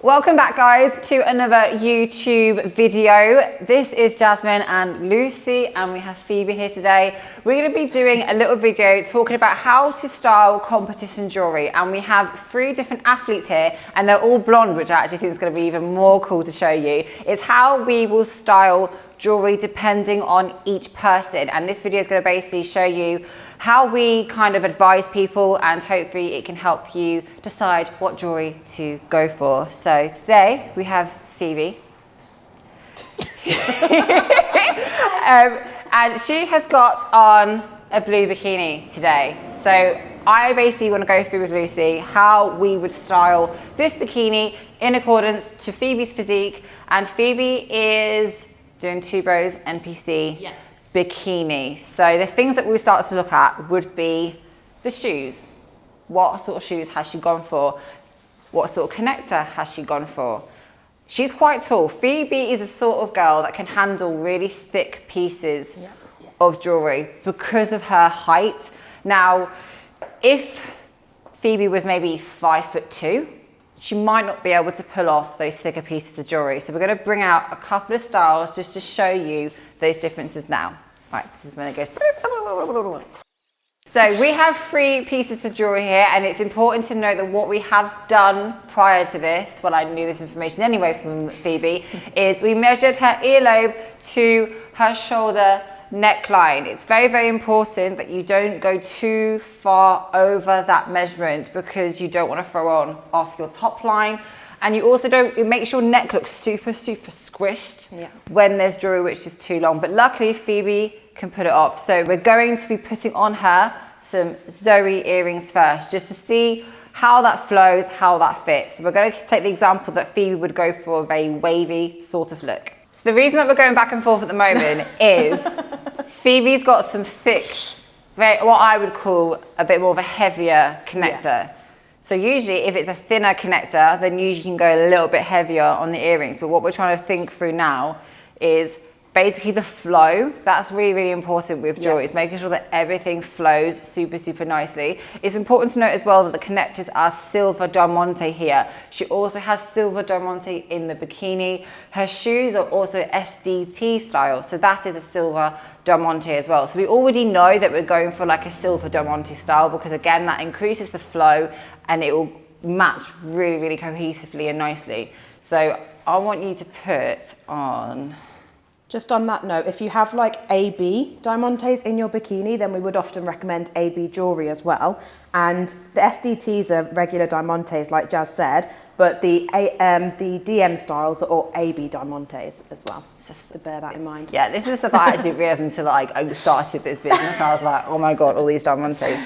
Welcome back, guys, to another YouTube video. This is Jasmine and Lucy, and we have Phoebe here today. We're going to be doing a little video talking about how to style competition jewellery, and we have 3 different athletes here, and they're all blonde, which I actually think is going to be even more cool to show you. It's how we will style jewellery depending on each person, and this video is going to basically show you how we kind of advise people, and hopefully it can help you decide what jewellery to go for. So today we have Phoebe. And she has got on a blue bikini today. So I basically want to go through with Lucy how we would style this bikini in accordance to Phoebe's physique. And Phoebe is doing 2 Bros NPC. Yeah. Bikini. So the things that we start to look at would be the shoes. What sort of shoes has she gone for? What sort of connector has she gone for? She's quite tall. Phoebe is a sort of girl that can handle really thick pieces of jewellery because of her height. Now, if Phoebe was maybe 5'2", she might not be able to pull off those thicker pieces of jewellery. So we're going to bring out a couple of styles just to show you those differences now. Right, this is when it goes. So we have 3 pieces of jewellery here, and it's important to note that what we have done prior to this, well, I knew this information anyway from Phoebe, is we measured her earlobe to her shoulder neckline. It's very, very important that you don't go too far over that measurement because you don't want to throw off your top line. And you also don't, it makes your neck look super, super squished when there's jewellery which is too long. But luckily Phoebe can put it off. So we're going to be putting on her some Zoe earrings first, just to see how that flows, how that fits. So we're going to take the example that Phoebe would go for a very wavy sort of look. So the reason that we're going back and forth at the moment is Phoebe's got some thick, what I would call a bit more of a heavier connector. Yeah. So usually if it's a thinner connector, then usually you can go a little bit heavier on the earrings. But what we're trying to think through now is basically the flow. That's really, really important with jewelry. It's making sure that everything flows super, super nicely. It's important to note as well that the connectors are silver diamante here. She also has silver diamante in the bikini. Her shoes are also SDT style. So that is a silver diamante as well. So we already know that we're going for like a silver diamante style because again, that increases the flow and it will match really, really cohesively and nicely. So I want you to put on... Just on that note, if you have like AB diamantes in your bikini, then we would often recommend AB jewellery as well. And the SDTs are regular diamantes, like Jazz said, but the DM styles are all AB diamantes as well. Just to bear that in mind. Yeah, this is stuff I actually realised until I started this business. I was like, oh my God, all these diamantes.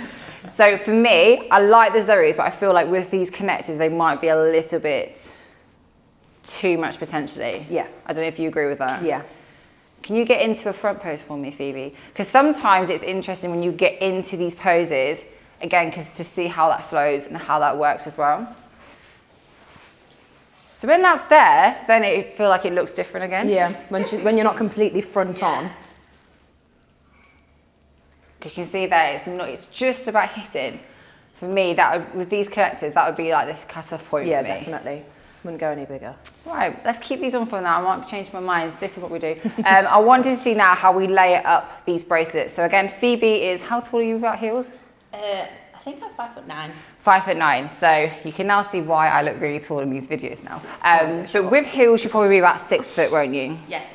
So for me, I like the Zoes, but I feel like with these connectors, they might be a little bit too much potentially. Yeah. I don't know if you agree with that. Yeah. Can you get into a front pose for me, Phoebe? Because sometimes it's interesting when you get into these poses, again, because to see how that flows and how that works as well. So when that's there, then it feel like it looks different again. Yeah, when you're not completely front on. You can see that it's just about hitting. For me, with these connectors, that would be like the cut-off point for me. Yeah, definitely. Wouldn't go any bigger. Right, let's keep these on for now. I might change my mind. This is what we do. I wanted to see now how we layer up these bracelets. So again, Phoebe is, how tall are you without heels? I think I'm 5'9". 5'9". So you can now see why I look really tall in these videos now. But with heels, you'll probably be about 6 foot, won't you? Yes.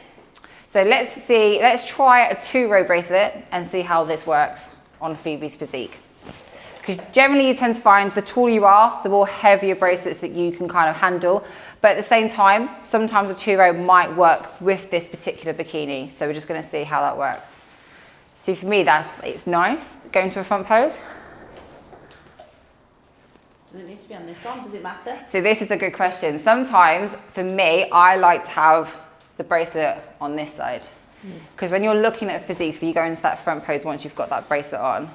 So let's try a 2-row bracelet and see how this works on Phoebe's physique. Because generally you tend to find the taller you are, the more heavier bracelets that you can kind of handle. But at the same time, sometimes a 2-row might work with this particular bikini. So we're just going to see how that works. So for me, it's nice. Going to a front pose. Does it need to be on this one? Does it matter? So this is a good question. Sometimes, for me, I like to have the bracelet on this side. Because when you're looking at physique, if you go into that front pose once you've got that bracelet on,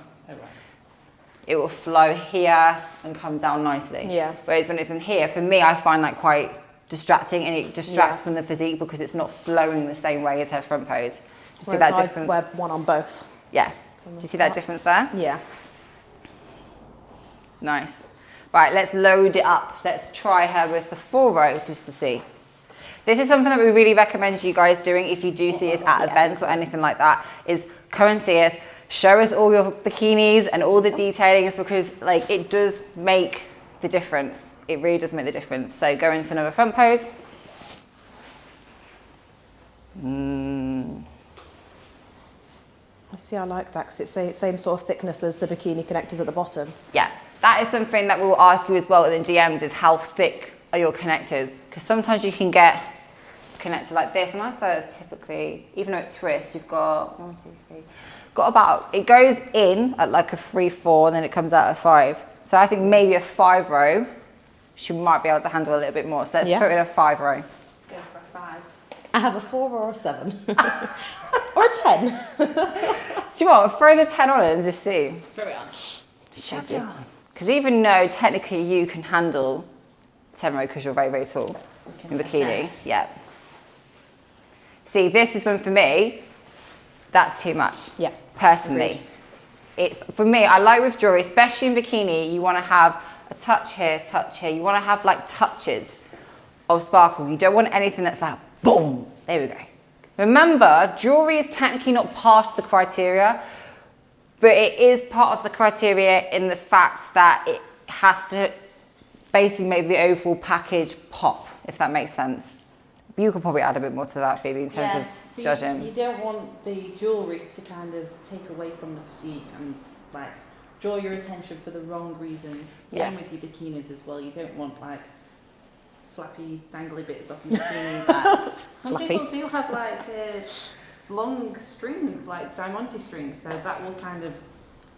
it will flow here and come down nicely. Yeah. Whereas when it's in here, for me, I find that quite distracting, and it distracts from the physique because it's not flowing the same way as her front pose. Do you see that difference? I wear one on both. Yeah. Do you see that difference there? Yeah. Nice. Right, let's load it up. Let's try her with the 4 row just to see. This is something that we really recommend you guys doing if you do see us at events or anything like that, is come and see us, show us all your bikinis and all the detailings, because like it does make the difference. It really does make the difference. So go into another front pose. See, I like that because it's the same sort of thickness as the bikini connectors at the bottom. Yeah, that is something that we'll ask you as well in DMs, is how thick are your connectors? Because sometimes you can get a connector like this, and I'd say it's typically, even though it twists, you've got 1, 2, 3, got about, it goes in at like a 3, 4, and then it comes out at 5. So I think maybe a 5 row, she might be able to handle a little bit more. So let's put in a 5 row. Let's go for a 5. I have a 4 or a 7. Or a 10. Do you want to throw the 10 on and just see? Throw it on. Shove it on. Because even though technically you can handle 10 row because you're very, very tall in bikini. Yeah. See, this is one for me, that's too much. Yeah. Personally. Agreed. It's, for me, I like with jewellery, especially in bikini, you want to have a touch here, touch here. You want to have like touches of sparkle. You don't want anything that's like, boom, there we go. Remember, jewellery is technically not part of the criteria, but it is part of the criteria in the fact that it has to basically make the overall package pop, if that makes sense. You could probably add a bit more to that, Phoebe, in terms of judging. You don't want the jewellery to kind of take away from the physique and like draw your attention for the wrong reasons. Same with your bikinis as well. You don't want like flappy, dangly bits off your bikini. That some people do have like long strings, like diamante strings, so that will kind of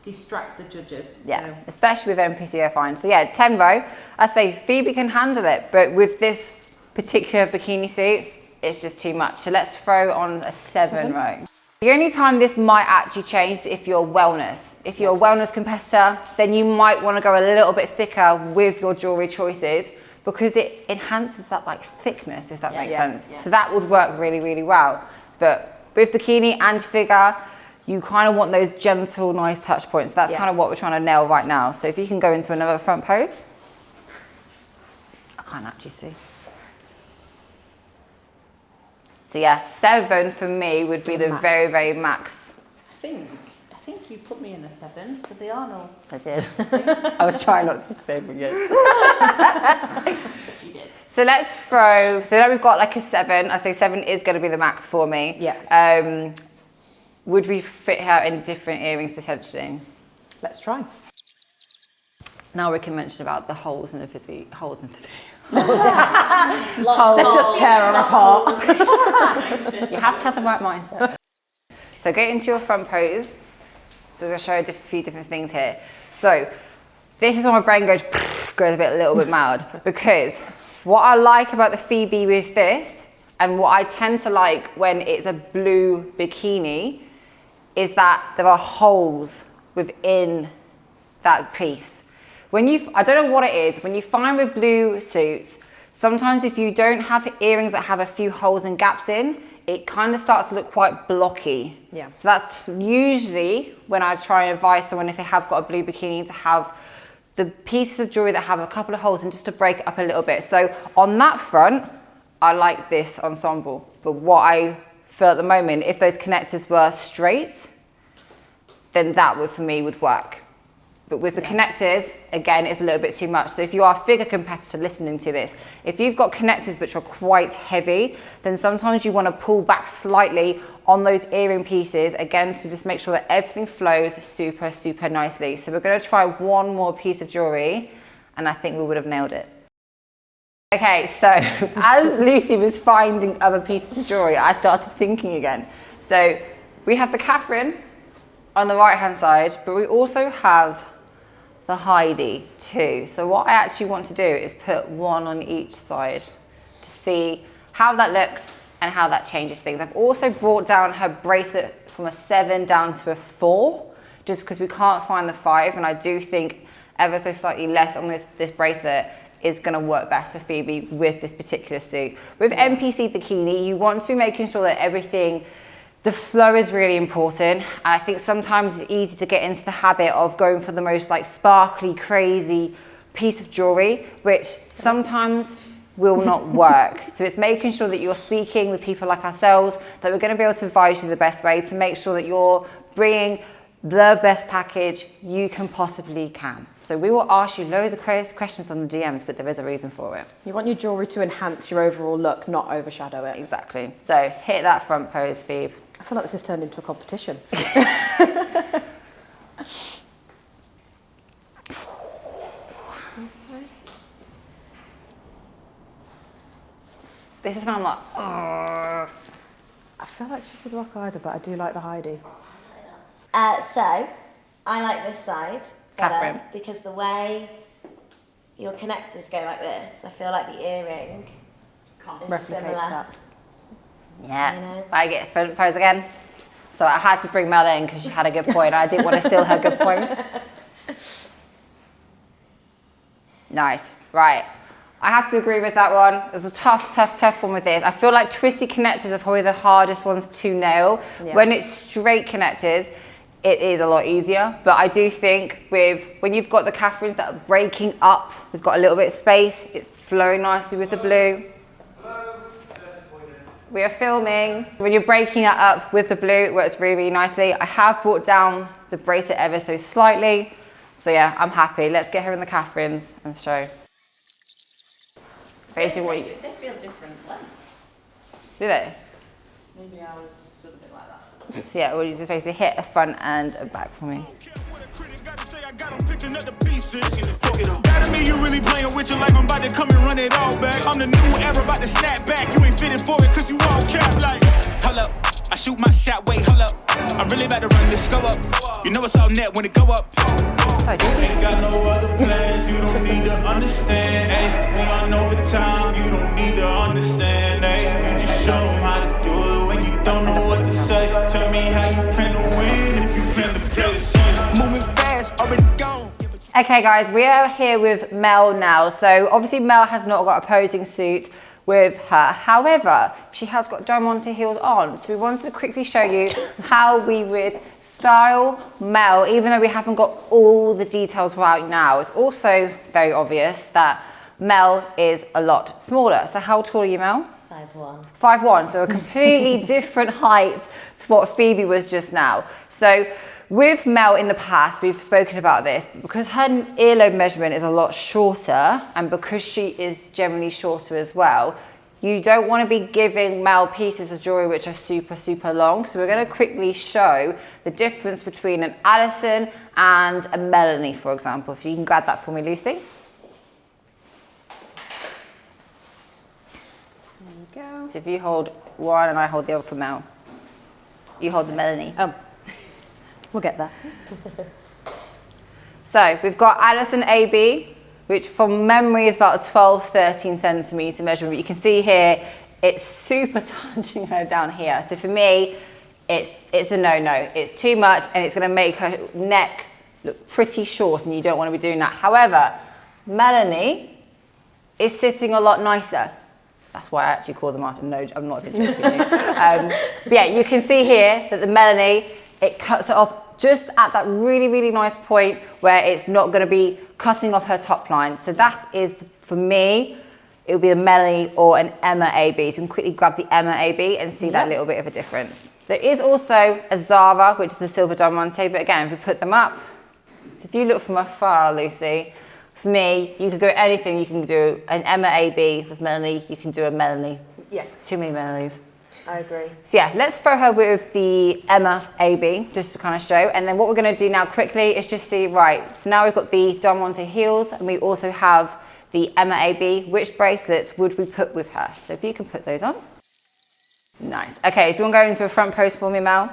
distract the judges. Yeah, so. especially with NPC, I find. So yeah, 10 row. I say Phoebe can handle it, but with this particular bikini suit, it's just too much. So let's throw on a 7 row. The only time this might actually change is if you're wellness. If you're a wellness competitor, then you might want to go a little bit thicker with your jewellery choices, because it enhances that like thickness, if that makes sense. Yeah. So that would work really, really well. But with bikini and figure, you kind of want those gentle, nice touch points. That's kind of what we're trying to nail right now. So if you can go into another front pose. I can't actually see. So yeah, 7 for me would be the max. Very, very max. I think you put me in a 7 for the Arnold. I did. I was trying not to say it yet. She did. So let's throw, so now we've got like a 7. I say 7 is going to be the max for me. Yeah. Would we fit her in different earrings potentially? Let's try. Now we can mention about the holes in the physique. Holes in the physique. Let's just tear her apart. You have to have the right mindset. So go into your front pose. So we're going to show a few different things here. So this is when my brain goes a little bit mad, because what I like about the Phoebe with this, and what I tend to like when it's a blue bikini, is that there are holes within that piece. When I don't know what it is, when you find with blue suits, sometimes if you don't have earrings that have a few holes and gaps in, it kind of starts to look quite blocky. Yeah. So that's usually when I try and advise someone, if they have got a blue bikini, to have the pieces of jewelry that have a couple of holes and just to break it up a little bit. So on that front, I like this ensemble. But what I feel at the moment, if those connectors were straight, then that would, for me, would work. But with the connectors, again, it's a little bit too much. So if you are a figure competitor listening to this, if you've got connectors which are quite heavy, then sometimes you want to pull back slightly on those earring pieces, again, to just make sure that everything flows super, super nicely. So we're going to try one more piece of jewelry, and I think we would have nailed it. Okay, so as Lucy was finding other pieces of jewelry, I started thinking again. So we have the Catherine on the right-hand side, but we also have the Heidi too. So what I actually want to do is put one on each side to see how that looks and how that changes things. I've also brought down her bracelet from a 7 down to a 4, just because we can't find the 5, and I do think ever so slightly less on this bracelet is going to work best for Phoebe with this particular suit. With NPC bikini, you want to be making sure that everything, the flow is really important. And I think sometimes it's easy to get into the habit of going for the most like sparkly, crazy piece of jewelry, which sometimes will not work. So it's making sure that you're speaking with people like ourselves, that we're going to be able to advise you the best way to make sure that you're bringing the best package you can possibly can. So we will ask you loads of questions on the DMs, but there is a reason for it. You want your jewellery to enhance your overall look, not overshadow it. Exactly. So hit that front pose, Phoebe. I feel like this has turned into a competition. This is when I'm like, I feel like she could rock either, but I do like the Heidi. So, I like this side better Catherine. because the way your connectors go like this, I feel like the earring is Replicates similar. that. yeah, You know. I get front pose again. So I had to bring Mel in because she had a good point. I didn't want to steal her good point. Nice, right. I have to agree with that one. It was a tough one with this. I feel like twisty connectors are probably the hardest ones to nail. Yeah. When it's straight connectors, it is a lot easier. But I do think when you've got the Catherines that are breaking up, we've got a little bit of space, it's flowing nicely with the blue. We are filming. When you're breaking it up with the blue, it works really, really nicely. I have brought down the bracelet ever so slightly. So yeah, I'm happy. Let's get her in the Catherines and show. Basically what you... They feel different length. Do they? Maybe I was stood a bit like that. So yeah, well, you just basically hit a front and a back for me. That me, you really playing with your life. I'm about to come and run it all back. I'm the new era, about to snap back. You ain't fitting for it, cause you all cap like. Hold up, I shoot my shot, wait, hold up. I'm really about to run this go up. You know it's all net when it go up. Sorry, Ain't got no other plans, you don't need to understand. Ay, we on overtime, you don't need to understand. Ay, you just show them how to do it when you don't know what to say. Tell me how you plan to win if you plan to play the same. Moving fast, already gone. Okay guys, we are here with Mel now. So obviously Mel has not got a posing suit with her. However, she has got diamante heels on. So we wanted to quickly show you how we would style Mel, even though we haven't got all the details right now. It's also very obvious that Mel is a lot smaller. So how tall are you, Mel? 5'1". 5'1", so a completely different height to what Phoebe was just now. So with Mel in the past, we've spoken about this, because her earlobe measurement is a lot shorter, and because she is generally shorter as well, you don't want to be giving Mel pieces of jewelry which are super long. So we're going to quickly show the difference between an Addison and a Melanie, for example. If you can grab that for me, Lucy. There you go. So if you hold one and I hold the other for Mel. You hold the Melanie. We'll get there. So we've got Addison AB, which from memory is about a 12-13 centimetre measurement. You can see here, it's super touching her down here. So for me, it's a no-no. It's too much and it's gonna make her neck look pretty short, and you don't wanna be doing that. However, Melanie is sitting a lot nicer. That's why I actually call them after. No, I'm not even joking. But yeah, you can see here that the Melanie, it cuts it off just at that really nice point where it's not going to be cutting off her top line. So that is, for me, it would be a Melanie or an Emma AB. So you can quickly grab the Emma AB and see that little bit of a difference. There is also a Zara, which is the silver diamante, but again, if we put them up, so if you look from afar, Lucy, for me, you could go anything. You can do an Emma AB with Melanie, you can do a Melanie. Yeah. Too many Melanies. I agree. So yeah, let's throw her with the Emma AB, just to kind of show. And then what we're going to do now quickly is just see, right, so now we've got the diamante heels, and we also have the Emma AB. Which bracelets would we put with her? So if you can put those on. Nice. Okay, if you want to go into a front pose for me, Mel.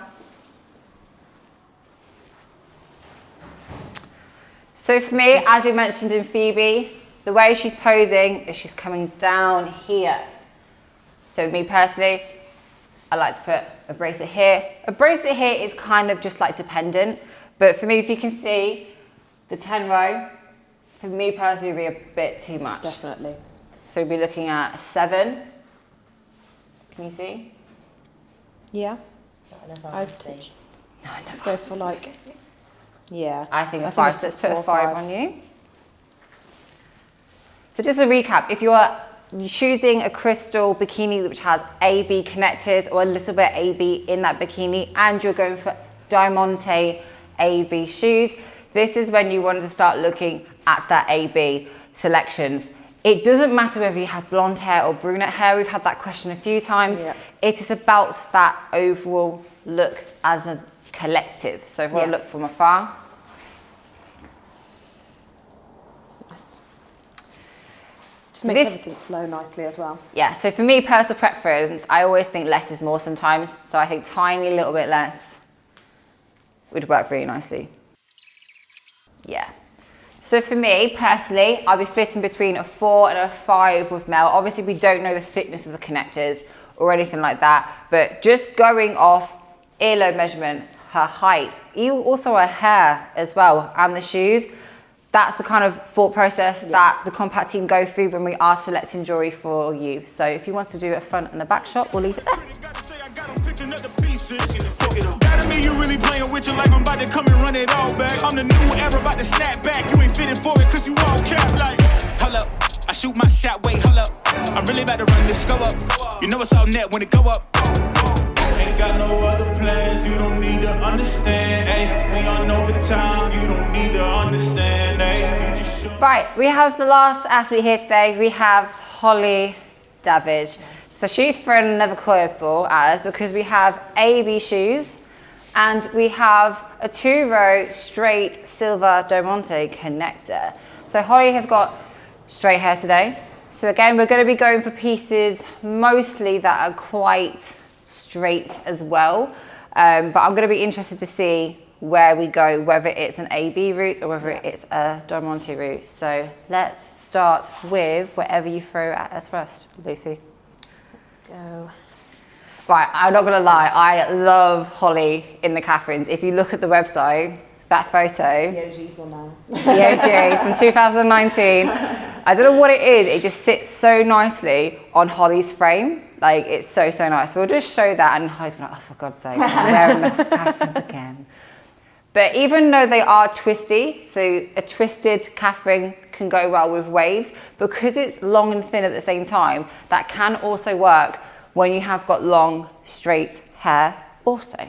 So for me, as we mentioned in Phoebe, the way she's posing is she's coming down here. So me personally, I like to put a bracelet here. A bracelet here is kind of just like dependent, but for me, if you can see the 10 row, for me personally, would be a bit too much. Definitely. So we'd be looking at a 7. Can you see? Yeah. Not enough I'd space. go for like, yeah. I think a 5. Let's put a 5 on you. So just a recap, if you're choosing a crystal bikini which has AB connectors or a little bit AB in that bikini, and you're going for diamante AB shoes, this is when you want to start looking at that AB selections. It doesn't matter whether you have blonde hair or brunette hair. We've had that question a few times. Yeah. It is about that overall look as a collective. So if I look from afar. Nice. Just makes everything flow nicely as well. Yeah, so for me, personal preference, I always think less is more sometimes. So I think tiny little bit less would work really nicely. Yeah. So for me, personally, I'll be flitting between a 4 and a 5 with Mel. Obviously, we don't know the thickness of the connectors or anything like that, but just going off earlobe measurement, her height, also her hair as well, and the shoes, that's the kind of thought process that the KOMPAK team go through when we are selecting jewellery for you. So if you want to do a front and a back shot, we'll leave it there. Me, you really playing with your life, I'm about to come and run it all back. I'm the new era, about to snap back. You ain't fitting for it, cause you all cap like. Hold up, I shoot my shot, wait, hold up. I'm really about to run this go up. You know it's all net when it go up. Ain't got no other plans, you don't need to understand, ayy. We on overtime, you don't need to understand, ayy. You just right, we have the last athlete here today. We have Holly Davage. So she's thrown another curveball at us because we have AB shoes, and we have a 2-row straight silver diamante connector. So Holly has got straight hair today. So again, we're going to be going for pieces mostly that are quite straight as well. But I'm going to be interested to see where we go, whether it's an AB route or whether it's a diamante route. So let's start with whatever you throw at us first, Lucy. Let's go. Right, I'm not gonna lie, I love Holly in the Catherines. If you look at the website, that photo. The OG's one now. The OG from 2019. I don't know what it is, it just sits so nicely on Holly's frame. Like, it's so, so nice. We'll just show that, and Holly's like, oh, for God's sake, I'm wearing the Catherines again. But even though they are twisty, so a twisted Catherine can go well with waves, because it's long and thin at the same time, that can also work when you have got long, straight hair also.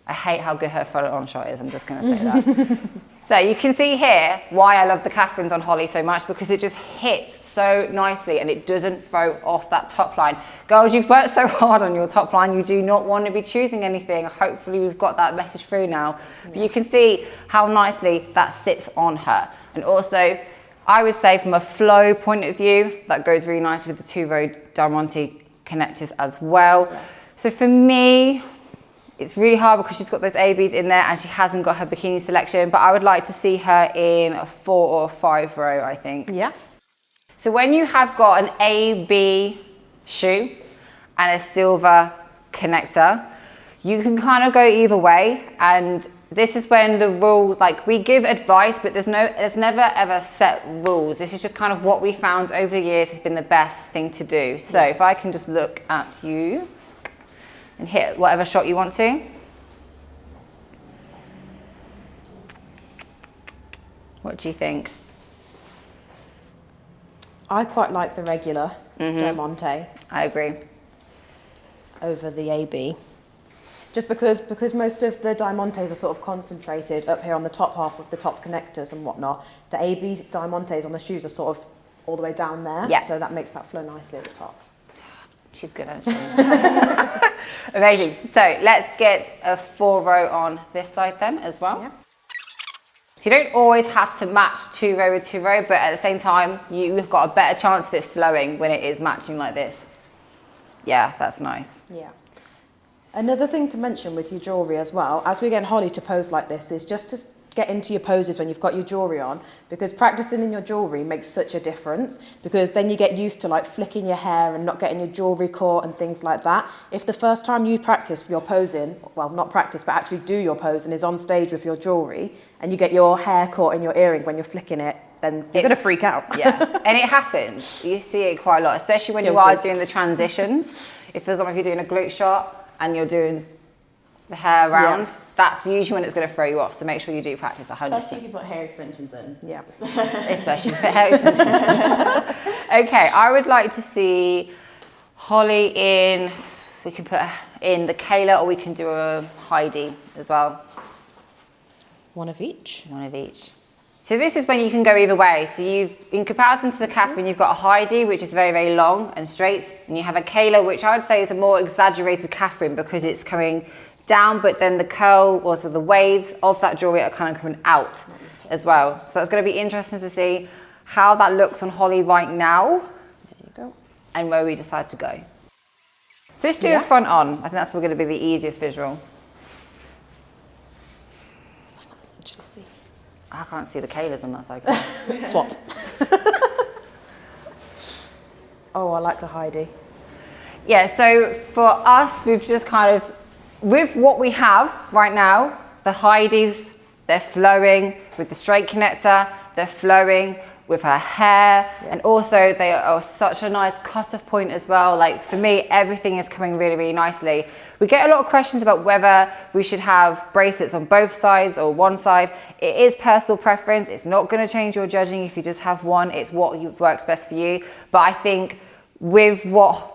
I hate how good her front on shot is, I'm just gonna say that. So you can see here why I love the Catherines on Holly so much, because it just hits so nicely and it doesn't throw off that top line. Girls, you've worked so hard on your top line, you do not want to be choosing anything. Hopefully we've got that message through now. But you can see how nicely that sits on her. And also, I would say from a flow point of view, that goes really nice with the 2-row diamante connectors as well. So for me, it's really hard because she's got those ABs in there and she hasn't got her bikini selection, but I would like to see her in a 4 or 5 row, I think. Yeah. So when you have got an AB shoe and a silver connector, you can kind of go either way, and this is when the rules, like, we give advice, but there's never ever set rules. This is just kind of what we found over the years has been the best thing to do. So if I can just look at you and hit whatever shot you want to. What do you think? I quite like the regular diamante. I agree. Over the AB. Just because most of the diamantes are sort of concentrated up here on the top half with the top connectors and whatnot. The AB diamantes on the shoes are sort of all the way down there. Yeah. So that makes that flow nicely at the top. She's good at it. Amazing. So let's get a 4-row on this side then as well. Yeah. So you don't always have to match 2-row with 2-row, but at the same time, you've got a better chance of it flowing when it is matching like this. Yeah, that's nice. Yeah. Another thing to mention with your jewellery as well, as we get Holly to pose like this, is just to get into your poses when you've got your jewellery on, because practicing in your jewellery makes such a difference, because then you get used to like flicking your hair and not getting your jewellery caught and things like that. If the first time you practice your posing, well, not practice, but actually do your pose and is on stage with your jewellery, and you get your hair caught in your earring when you're flicking it, then you're going to freak out. Yeah, and it happens. You see it quite a lot, especially when you are doing the transitions. It feels like if you're doing a glute shot and you're doing the hair around, that's usually when it's going to throw you off. So make sure you do practice 100%. Especially if you put hair extensions in. Yeah. Especially for hair extensions. Okay, I would like to see Holly in, we can put in the Kayla, or we can do a Heidi as well. One of each. One of each. So this is when you can go either way. So in comparison to the Catherine, you've got a Heidi, which is very, very long and straight. And you have a Kayla, which I would say is a more exaggerated Catherine because it's coming down, but then the curl, also the waves of that jewelry are kind of coming out as well. So that's going to be interesting to see how that looks on Holly right now. There you go. And where we decide to go. So let's do a front on. I think that's probably going to be the easiest visual. I can't see the Kaylas on that side. Swap. Oh, I like the Heidi. Yeah, so for us, we've just kind of, with what we have right now, the Heidis, they're flowing with the straight connector, they're flowing with her hair, and also they are such a nice cut-off point as well. Like for me, everything is coming really, really nicely. We get a lot of questions about whether we should have bracelets on both sides or one side. It is personal preference. It's not going to change your judging if you just have one. It's what works best for you. But I think with what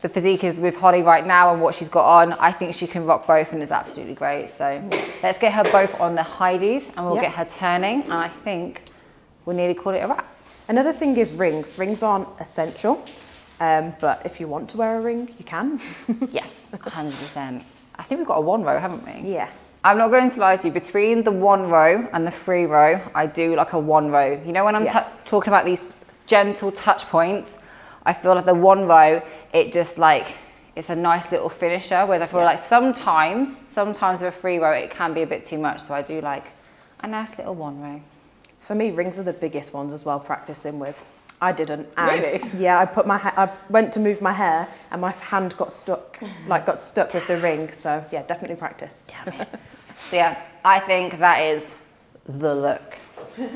the physique is with Holly right now and what she's got on, I think she can rock both and it's absolutely great. So let's get her both on the Heidis and we'll get her turning. And I think we'll nearly call it a wrap. Another thing is rings. Rings aren't essential, but if you want to wear a ring, you can. Yes, 100%. I think we've got a 1 row, haven't we? Yeah. I'm not going to lie to you, between the 1 row and the 3 row, I do like a 1 row. You know, when I'm talking about these gentle touch points, I feel like the 1 row, it just like, it's a nice little finisher, whereas I feel like sometimes with a 3 row, it can be a bit too much. So I do like a nice little 1 row. For me, rings are the biggest ones as well, practicing with. I didn't. And really? Yeah, I went to move my hair and my hand got stuck, with the ring. So yeah, definitely practice. Yeah. So yeah, I think that is the look.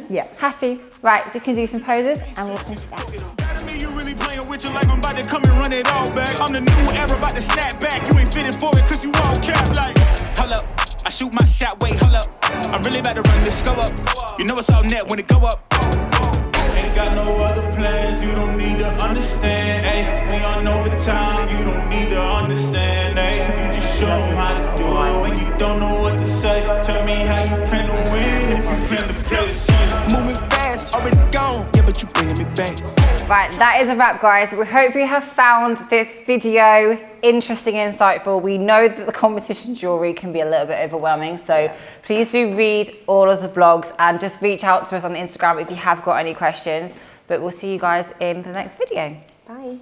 Yeah. Happy? Right, you can do some poses and we'll finish that. You really playing with you like I'm about to come and run it all back. I'm the new era about to snap back. You ain't fitting for it cause you all cap like. Hold up, I shoot my shot, wait, hold up. I'm really about to run this go up. You know it's all net when it go up. Ain't got no other plans, you don't need to understand, ayy. We on overtime, you don't need to understand, ayy. You just show them how to do it when you don't know what to say. Tell me how you plan to win if you plan to play the same. Moving fast, already gone, yeah, but you bringing me back. Right, that is a wrap, guys. We hope you have found this video interesting and insightful. We know that the competition jewelry can be a little bit overwhelming, so please do read all of the blogs and just reach out to us on Instagram if you have got any questions. But we'll see you guys in the next video. Bye.